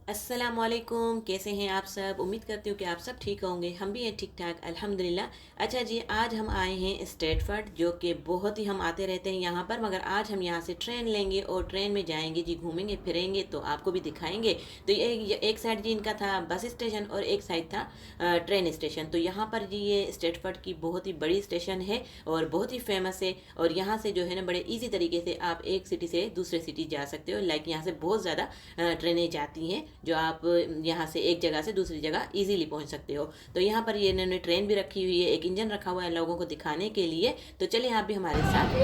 अस्सलामुअलैकुम, कैसे हैं आप सब। उम्मीद करती हूँ कि आप सब ठीक होंगे। हम भी हैं ठीक ठाक अल्हम्दुलिल्लाह। अच्छा जी, आज हम आए हैं स्ट्रेटफर्ड, जो कि बहुत ही हम आते रहते हैं यहाँ पर, मगर आज हम यहाँ से ट्रेन लेंगे और ट्रेन में जाएंगे जी, घूमेंगे फिरेंगे तो आपको भी दिखाएंगे। तो ये एक साइड जी इनका था बस स्टेशन और एक साइड था ट्रेन स्टेशन। तो यहाँ पर जी ये स्ट्रेटफर्ड की बहुत ही बड़ी स्टेशन है और बहुत ही फेमस है। और यहाँ से जो है ना बड़े ईजी तरीके से आप एक सिटी से दूसरे सिटी जा सकते हो। लाइक यहाँ से बहुत ज़्यादा ट्रेनें जाती हैं जो आप यहाँ से एक जगह से दूसरी जगह इजीली पहुँच सकते हो। तो यहाँ पर ये इन्होंने ट्रेन भी रखी हुई है, एक इंजन रखा हुआ है लोगों को दिखाने के लिए। तो चलिए आप भी हमारे साथ।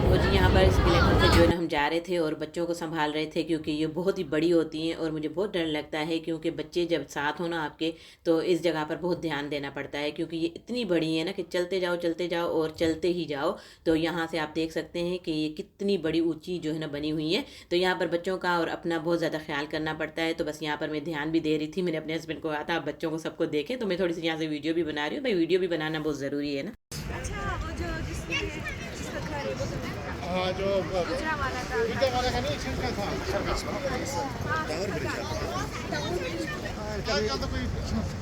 वो जी यहाँ पर इस प्लेटफॉर्म से जो है ना हम जा रहे थे और बच्चों को संभाल रहे थे, क्योंकि ये बहुत ही बड़ी होती हैं और मुझे बहुत डर लगता है, क्योंकि बच्चे जब साथ हो ना आपके तो इस जगह पर बहुत ध्यान देना पड़ता है, क्योंकि ये इतनी बड़ी है ना कि चलते जाओ और चलते ही जाओ। तो यहाँ से आप देख सकते हैं कि ये कितनी बड़ी ऊंची जो है ना बनी हुई है। तो यहाँ पर बच्चों का और अपना बहुत ज़्यादा ख्याल करना पड़ता है। तो बस यहाँ पर मैं ध्यान भी दे रही थी, मैंने अपने हस्बैंड को कहा था आप बच्चों को सबको देखें, तो मैं थोड़ी सी यहाँ से वीडियो भी बना रही हूँ। भाई वीडियो भी बनाना बहुत ज़रूरी है ना। अच्छा, वो जो जिसका घर है वो तो हाँ जो गुजरा वाला था। ईटा वाला का नहीं छिलका था आजकल तो कोई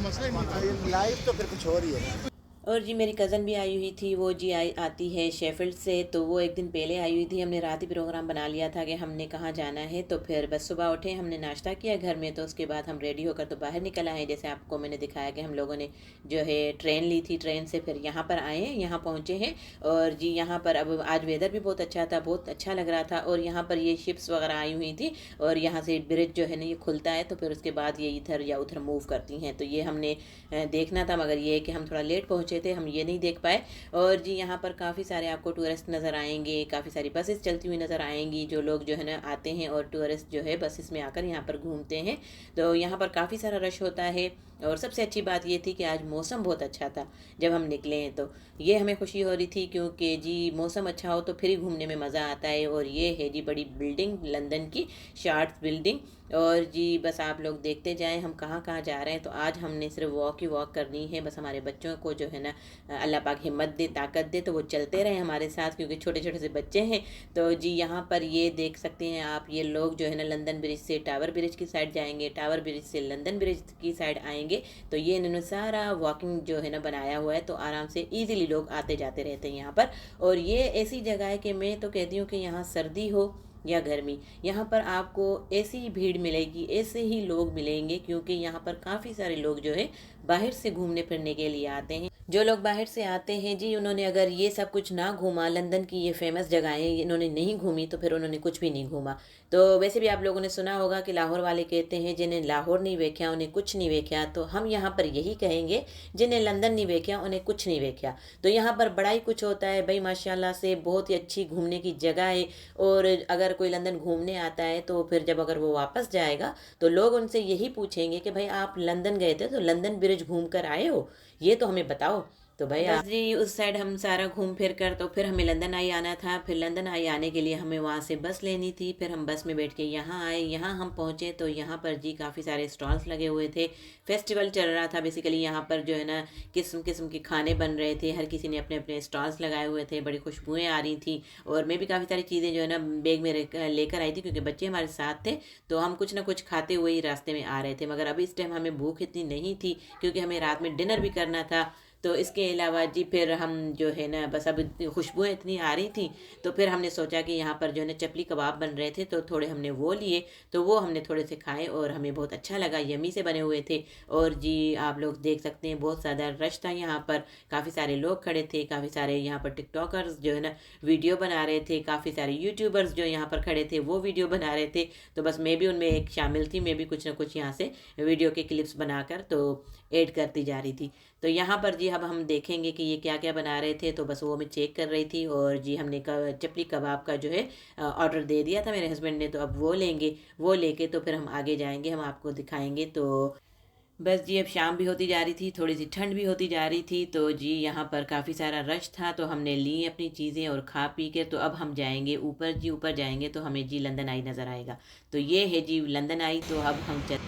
मसला ही नहीं था। लाइव तो फिर कुछ और ही है। और जी मेरी कज़न भी आई हुई थी, वो जी आती है शेफिल्ड से। तो वो एक दिन पहले आई हुई थी, हमने रात ही प्रोग्राम बना लिया था कि हमने कहाँ जाना है। तो फिर बस सुबह उठे, हमने नाश्ता किया घर में, तो उसके बाद हम रेडी होकर तो बाहर निकल आए। जैसे आपको मैंने दिखाया कि हम लोगों ने जो है ट्रेन ली थी, ट्रेन से फिर यहाँ पर आए हैं, यहाँ पहुँचे हैं। और जी यहाँ पर अब आज वेदर भी बहुत अच्छा था, बहुत अच्छा लग रहा था। और यहाँ पर ये शिप्स वगैरह आई हुई थी और यहाँ से ब्रिज जो है ना ये खुलता है, तो फिर उसके बाद ये इधर या उधर मूव करती हैं। तो ये हमने देखना था, मगर ये है कि हम थोड़ा लेट पहुँचे थे, हम ये नहीं देख पाए। और जी यहाँ पर काफ़ी सारे आपको टूरिस्ट नज़र आएंगे, काफ़ी सारी बसेस चलती हुई नज़र आएंगी। जो लोग जो है ना आते हैं और टूरिस्ट जो है बसेस में आकर यहाँ पर घूमते हैं, तो यहाँ पर काफ़ी सारा रश होता है। और सबसे अच्छी बात ये थी कि आज मौसम बहुत अच्छा था जब हम निकले हैं, तो ये हमें खुशी हो रही थी, क्योंकि जी मौसम अच्छा हो तो फिर ही घूमने में मज़ा आता है। और ये है जी बड़ी बिल्डिंग, लंदन की शार्ट्स बिल्डिंग। और जी बस आप लोग देखते जाएं हम कहाँ कहाँ जा रहे हैं। तो आज हमने सिर्फ वॉक ही वॉक करनी है, बस हमारे बच्चों को जो है ना अल्लाह पाक हिम्मत दे, ताकत दे, तो वो चलते रहे हमारे साथ, क्योंकि छोटे छोटे से बच्चे हैं। तो जी यहाँ पर ये देख सकते हैं आप, ये लोग जो है ना लंदन ब्रिज से टावर ब्रिज की साइड जाएंगे, टावर ब्रिज से लंदन ब्रिज की साइड आएंगे। तो ये इन्होंने सारा वॉकिंग जो है ना बनाया हुआ है, तो आराम से ईजिली लोग आते जाते रहते हैं यहाँ पर। और ये ऐसी जगह है कि मैं तो कहती हूँ कि यहाँ सर्दी हो या गर्मी, यहाँ पर आपको ऐसी ही भीड़ मिलेगी, ऐसे ही लोग मिलेंगे, क्योंकि यहाँ पर काफ़ी सारे लोग जो है बाहर से घूमने फिरने के लिए आते हैं। जो लोग बाहर से आते हैं जी, उन्होंने अगर ये सब कुछ ना घूमा, लंदन की ये फेमस जगहें इन्होंने नहीं घूमी, तो फिर उन्होंने कुछ भी नहीं घूमा। तो वैसे भी आप लोगों ने सुना होगा कि लाहौर वाले कहते हैं जिन्हें लाहौर नहीं वेख्या उन्हें कुछ नहीं वेख्या। तो हम यहाँ पर यही कहेंगे, जिन्हें लंदन नहीं वेख्या उन्हें कुछ नहीं वेख्या। तो यहाँ पर बड़ा ही कुछ होता है भाई, माशाल्लाह से बहुत ही अच्छी घूमने की जगह है। और अगर कोई लंदन घूमने आता है तो फिर जब अगर वो वापस जाएगा तो लोग उनसे यही पूछेंगे कि भाई आप लंदन गए थे तो लंदन ब्रिज घूम कर आए हो, ये तो हमें बताओ। तो भाई बस जी उस साइड हम सारा घूम फिर कर, तो फिर हमें लंदन आई आना था। फिर लंदन आई आने के लिए हमें वहाँ से बस लेनी थी, फिर हम बस में बैठ के यहाँ आए। यहाँ हम पहुँचे तो यहाँ पर जी काफ़ी सारे स्टॉल्स लगे हुए थे, फेस्टिवल चल रहा था बेसिकली। यहाँ पर जो है ना किस्म किस्म के खाने बन रहे थे, हर किसी ने अपने अपने स्टॉल्स लगाए हुए थे, बड़ी खुशबुएँ आ रही थी। और मैं भी काफ़ी सारी चीज़ें जो है ना बैग में लेकर आई थी, क्योंकि बच्चे हमारे साथ थे, तो हम कुछ ना कुछ खाते हुए ही रास्ते में आ रहे थे। मगर अभी इस टाइम हमें भूख इतनी नहीं थी, क्योंकि हमें रात में डिनर भी करना था। तो इसके अलावा जी फिर हम जो है ना बस अब खुशबुएँ इतनी आ रही थी, तो फिर हमने सोचा कि यहाँ पर जो है ना चपली कबाब बन रहे थे, तो थोड़े हमने वो लिए, तो वो हमने थोड़े से खाए और हमें बहुत अच्छा लगा, यमी से बने हुए थे। और जी आप लोग देख सकते हैं बहुत ज़्यादा रश था यहाँ पर, काफ़ी सारे लोग खड़े थे, काफ़ी सारे यहाँ पर टिकटॉकर्स जो है ना वीडियो बना रहे थे, काफ़ी सारे यूट्यूबर्स जो यहाँ पर खड़े थे वो वीडियो बना रहे थे। तो बस मैं भी उनमें एक शामिल थी, मैं भी कुछ ना कुछ यहाँ से वीडियो के क्लिप्स बनाकर तो ऐड करती जा रही थी। तो यहाँ पर जी अब हम देखेंगे कि ये क्या क्या बना रहे थे, तो बस वो मैं चेक कर रही थी। और जी हमने चपली कबाब का जो है ऑर्डर दे दिया था मेरे हस्बैंड ने, तो अब वो लेंगे, वो लेके तो फिर हम आगे जाएंगे, हम आपको दिखाएंगे। तो बस जी अब शाम भी होती जा रही थी, थोड़ी सी ठंड भी होती जा रही थी, तो जी यहाँ पर काफ़ी सारा रश था, तो हमने ली अपनी चीज़ें और खा पी के तो अब हम जाएंगे ऊपर। जी ऊपर जाएंगे तो हमें जी लंदन आई नज़र आएगा। तो ये है जी लंदन आई, तो अब हम चल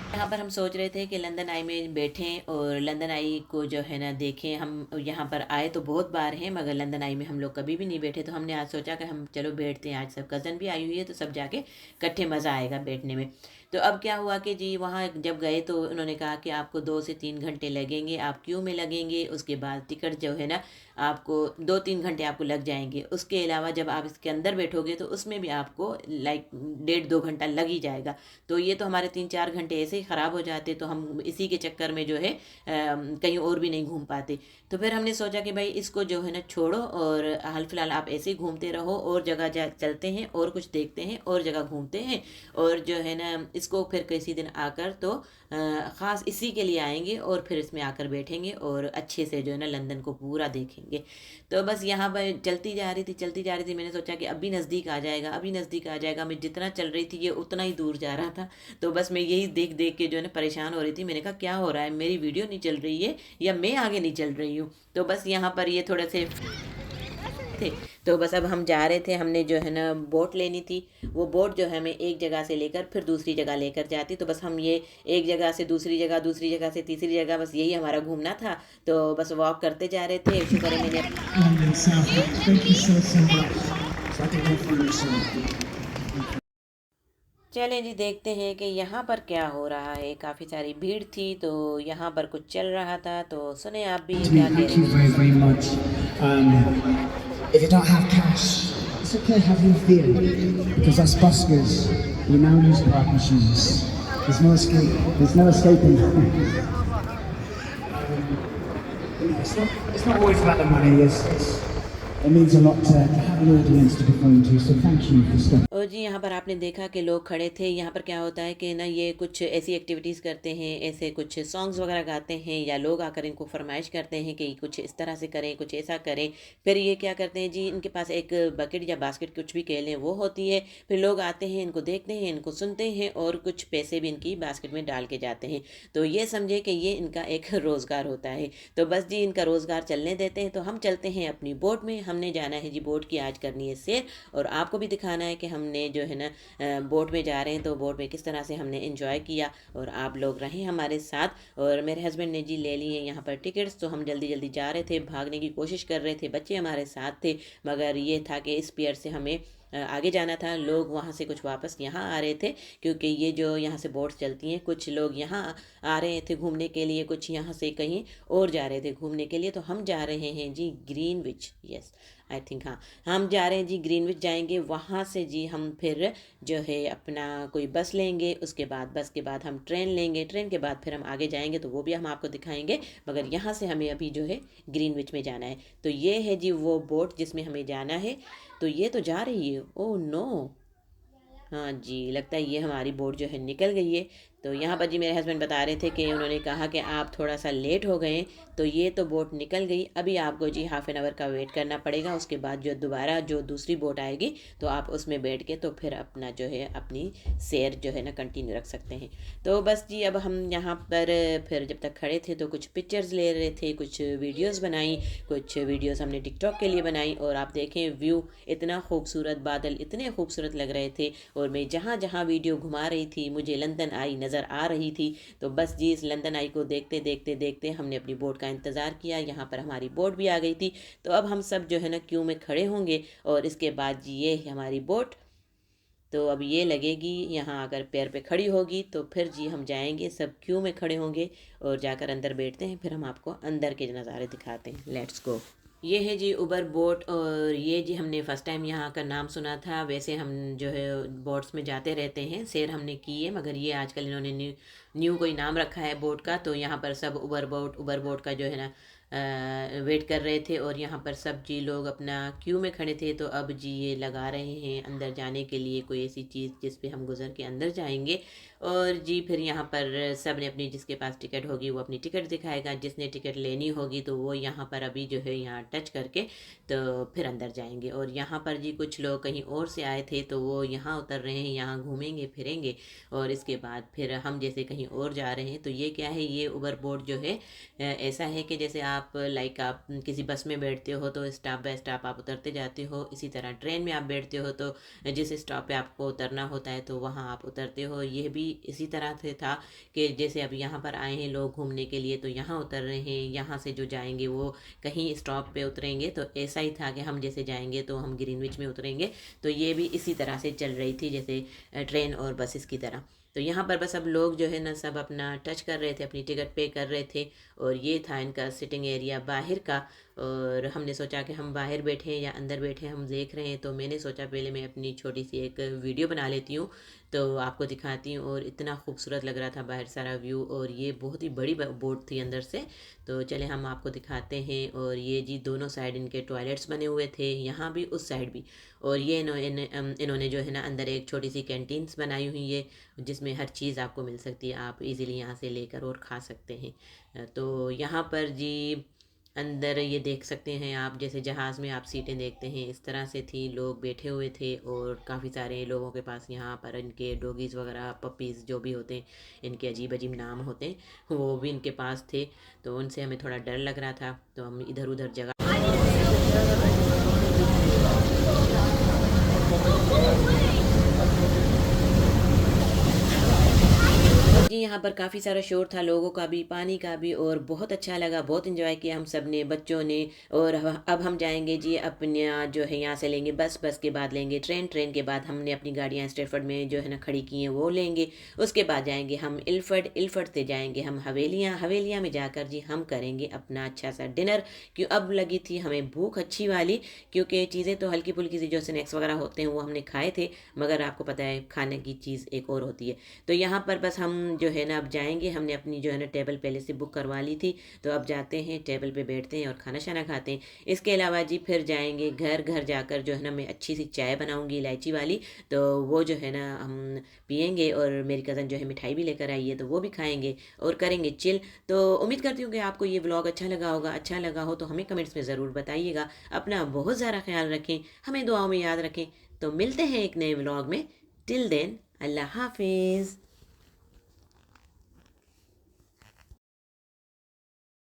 यहाँ पर हम सोच रहे थे कि लंदन आई में बैठें और लंदन आई को जो है ना देखें। हम यहाँ पर आए तो बहुत बार हैं, मगर लंदन आई में हम लोग कभी भी नहीं बैठे, तो हमने आज सोचा कि हम चलो बैठते हैं। आज सब कज़न भी आई हुई है तो सब जाके इकट्ठे मज़ा आएगा बैठने में। तो अब क्या हुआ कि जी वहाँ जब गए तो उन्होंने कहा कि आपको 2 से 3 घंटे लगेंगे, आप क्यों में लगेंगे, उसके बाद टिकट जो है ना आपको 2-3 घंटे आपको लग जाएंगे। उसके अलावा जब आप इसके अंदर बैठोगे तो उसमें भी आपको लाइक 1.5-2 घंटा लग ही जाएगा। तो ये तो हमारे 3-4 घंटे ऐसे ही ख़राब हो जाते, तो हम इसी के चक्कर में जो है कहीं और भी नहीं घूम पाते। तो फिर हमने सोचा कि भाई इसको जो है ना छोड़ो और हाल फिलहाल आप ऐसे ही घूमते रहो और जगह जा चलते हैं और कुछ देखते हैं और जगह घूमते हैं, और जो है ना इसको फिर किसी दिन आकर तो ख़ास इसी के लिए आएंगे और फिर इसमें आकर बैठेंगे और अच्छे से जो है ना लंदन को पूरा देखेंगे। तो बस यहाँ पर चलती जा रही थी। मैंने सोचा कि अभी नज़दीक आ जाएगा, अभी नज़दीक आ जाएगा। मैं जितना चल रही थी ये उतना ही दूर जा रहा था। तो बस मैं यही देख देख के जो है ना परेशान हो रही थी। मैंने कहा क्या हो रहा है, मेरी वीडियो नहीं चल रही है या मैं आगे नहीं चल रही हूँ। तो बस यहाँ पर ये थोड़े से थे। तो बस अब हम जा रहे थे, हमने जो है ना बोट लेनी थी। वो बोट जो है हमें एक जगह से लेकर फिर दूसरी जगह लेकर जाती। तो बस हम ये एक जगह से दूसरी जगह, दूसरी जगह से तीसरी जगह, बस यही हमारा घूमना था। तो बस वॉक करते जा रहे थे। शुक्र है मैंने चलें जी देखते हैं कि यहाँ पर क्या हो रहा है। काफ़ी सारी भीड़ थी तो यहाँ पर कुछ चल रहा था, तो सुने आप भी क्या कह Thank you रहे very, हैं। very much. If you don't have cash, it's okay, have no fear, because as buskers, we now use card machines. There's no escape. There's no escaping. It's not always about the money. It means a lot to have an audience to perform to. So thank you for stopping. और जी यहाँ पर आपने देखा कि लोग खड़े थे। यहाँ पर क्या होता है कि ना ये कुछ ऐसी एक्टिविटीज़ करते हैं, ऐसे कुछ सॉन्ग्स वगैरह गाते हैं, या लोग आकर इनको फरमाइश करते हैं कि कुछ इस तरह से करें, कुछ ऐसा करें। फिर ये क्या करते हैं जी, इनके पास एक बकेट या बास्केट कुछ भी कह लें वो होती है। फिर लोग आते हैं, इनको देखते हैं, इनको सुनते हैं और कुछ पैसे भी इनकी बास्केट में डाल के जाते हैं। तो ये समझे कि ये इनका एक रोज़गार होता है। तो बस जी इनका रोज़गार चलने देते हैं। तो हम चलते हैं अपनी बोट में। हमने जाना है जी बोट की आज करनी है सैर, और आपको भी दिखाना है कि हमने जो है ना बोट में जा रहे हैं तो बोट में किस तरह से हमने एंजॉय किया, और आप लोग रहें हमारे साथ। और मेरे हस्बैंड ने जी ले लिए यहाँ पर टिकट्स, तो हम जल्दी जल्दी जा रहे थे, भागने की कोशिश कर रहे थे। बच्चे हमारे साथ थे, मगर ये था कि इस पियर से हमें आगे जाना था। लोग वहाँ से कुछ वापस यहाँ आ रहे थे, क्योंकि ये जो यहाँ से बोट्स चलती हैं, कुछ लोग यहाँ आ रहे थे घूमने के लिए, कुछ यहाँ से कहीं और जा रहे थे घूमने के लिए। तो हम जा रहे हैं जी ग्रीनविच, यस आई थिंक, हाँ हम जा रहे हैं जी ग्रीनविच जाएंगे। वहाँ से जी हम फिर जो है अपना कोई बस लेंगे, उसके बाद बस के बाद हम ट्रेन लेंगे, ट्रेन के बाद फिर हम आगे जाएंगे, तो वो भी हम आपको दिखाएंगे। मगर यहाँ से हमें अभी जो है ग्रीनविच में जाना है। तो ये है जी वो बोट जिसमें हमें जाना है। तो ये तो जा रही है, ओह नो, हाँ जी लगता है ये हमारी बोट जो है निकल गई है। तो यहाँ पर जी मेरे हस्बैंड बता रहे थे कि उन्होंने कहा कि आप थोड़ा सा लेट हो गए, तो ये तो बोट निकल गई। अभी आपको जी हाफ़ एन आवर का वेट करना पड़ेगा। उसके बाद जो दोबारा जो दूसरी बोट आएगी तो आप उसमें बैठ के तो फिर अपना जो है अपनी सैर जो है ना कंटिन्यू रख सकते हैं। तो बस जी अब हम यहाँ पर फिर जब तक खड़े थे तो कुछ पिक्चर्स ले रहे थे, कुछ वीडियोज़ बनाई, कुछ वीडियोज़ हमने टिकटॉक के लिए बनाई। और आप देखें व्यू इतना खूबसूरत, बादल इतने खूबसूरत लग रहे थे, और मैं जहाँ जहाँ वीडियो घुमा रही थी मुझे लंदन आई नज़र आ रही थी। तो बस जी इस लंदन आई को देखते देखते देखते हमने अपनी बोट का इंतज़ार किया। यहाँ पर हमारी बोट भी आ गई थी। तो अब हम सब जो है ना क्यू में खड़े होंगे, और इसके बाद जी ये है हमारी बोट। तो अब ये लगेगी, यहाँ अगर पैर पे खड़ी होगी तो फिर जी हम जाएंगे, सब क्यू में खड़े होंगे और जाकर अंदर बैठते हैं। फिर हम आपको अंदर के नज़ारे दिखाते हैं। Let's go. ये है जी उबर बोट, और ये जी हमने फ़र्स्ट टाइम यहाँ का नाम सुना था। वैसे हम जो है बोट्स में जाते रहते हैं, सैर हमने की है, मगर ये आजकल इन्होंने न्यू कोई नाम रखा है बोट का। तो यहाँ पर सब उबर बोट का जो है ना वेट कर रहे थे, और यहाँ पर सब जी लोग अपना क्यू में खड़े थे। तो अब जी ये लगा रहे हैं अंदर जाने के लिए कोई ऐसी चीज़ जिस पे हम गुजर के अंदर जाएंगे। और जी फिर यहाँ पर सब ने अपनी, जिसके पास टिकट होगी वो अपनी टिकट दिखाएगा, जिसने टिकट लेनी होगी तो वो यहाँ पर अभी जो है यहाँ टच करके तो फिर अंदर जाएंगे। और यहाँ पर जी कुछ लोग कहीं और से आए थे तो वो यहाँ उतर रहे हैं, यहाँ घूमेंगे फिरेंगे, और इसके बाद फिर हम जैसे कहीं और जा रहे हैं। तो ये क्या है, ये उबर बोट जो है ऐसा है कि जैसे आप लाइक आप किसी बस में बैठते हो तो स्टॉप बाय स्टॉप आप उतरते जाते हो, इसी तरह ट्रेन में आप बैठते हो तो जिस स्टॉप पे आपको उतरना होता है तो वहाँ आप उतरते हो। यह भी इसी तरह से था कि जैसे अब यहाँ पर आए हैं लोग घूमने के लिए तो यहाँ उतर रहे हैं, यहाँ से जो जाएंगे वो कहीं स्टॉप पे उतरेंगे, तो ऐसा ही था कि हम जैसे जाएंगे तो हम ग्रीनविच में उतरेंगे। तो ये भी इसी तरह से चल रही थी जैसे ट्रेन और बसेस की तरह। तो यहाँ पर बस अब लोग जो है ना सब अपना टच कर रहे थे, अपनी टिकट पे कर रहे थे, और ये था इनका सिटिंग एरिया बाहर का। और हमने सोचा कि हम बाहर बैठे या अंदर बैठे हम देख रहे हैं, तो मैंने सोचा पहले मैं अपनी छोटी सी एक वीडियो बना लेती हूँ तो आपको दिखाती हूँ। और इतना खूबसूरत लग रहा था बाहर सारा व्यू, और ये बहुत ही बड़ी बोट थी अंदर से। तो चले हम आपको दिखाते हैं। और ये जी दोनों साइड इनके टॉयलेट्स बने हुए थे, यहाँ भी उस साइड भी। और ये इन्होंने जो है ना अंदर एक छोटी सी कैंटीन्स बनाई हुई है जिसमें हर चीज़ आपको मिल सकती है, आप इजीली यहाँ से लेकर और खा सकते हैं। तो यहाँ पर जी अंदर ये देख सकते हैं आप, जैसे जहाज़ में आप सीटें देखते हैं इस तरह से थी, लोग बैठे हुए थे और काफ़ी सारे लोगों के पास यहाँ पर इनके डॉगीज़ वगैरह पपीज़ जो भी होते हैं, इनके अजीब अजीब नाम होते हैं, वो भी इनके पास थे। तो उनसे हमें थोड़ा डर लग रहा था तो हम इधर उधर जगह जी। यहाँ पर काफ़ी सारा शोर था, लोगों का भी, पानी का भी, और बहुत अच्छा लगा, बहुत इंजॉय किया हम सब ने, बच्चों ने। और अब हम जाएंगे जी अपने जो है यहाँ से लेंगे बस, बस के बाद लेंगे ट्रेन, ट्रेन के बाद हमने अपनी गाड़ियाँ स्ट्रेफर्ड में जो है ना खड़ी की हैं वो लेंगे। उसके बाद जाएंगे हम इल्फर्ड, इल्फर्ड से जाएंगे हम हवेलियाँ, हवेलियाँ में जाकर जी हम करेंगे अपना अच्छा सा डिनर। क्यों अब लगी थी हमें भूख अच्छी वाली, क्योंकि चीज़ें तो हल्की फुल्की सी जो स्नैक्स वगैरह होते हैं वो हमने खाए थे, मगर आपको पता है खाने की चीज़ एक और होती है। तो यहाँ पर बस हम जो है ना अब जाएंगे, हमने अपनी जो है ना टेबल पहले से बुक करवा ली थी, तो अब जाते हैं टेबल पे बैठते हैं और खाना शाना खाते हैं। इसके अलावा जी फिर जाएंगे घर, घर जाकर जो है ना मैं अच्छी सी चाय बनाऊंगी इलायची वाली, तो वो जो है ना हम पियेंगे। और मेरी कज़न जो है मिठाई भी लेकर आई है तो वो भी खाएंगे और करेंगे चिल। तो उम्मीद करती हूँ कि आपको ये व्लॉग अच्छा लगा होगा, अच्छा लगा हो तो हमें कमेंट्स में ज़रूर बताइएगा। अपना बहुत ज़्यादा ख्याल रखें, हमें दुआओं में याद रखें। तो मिलते हैं एक नए व्लॉग में, टिल देन अल्लाह हाफिज़।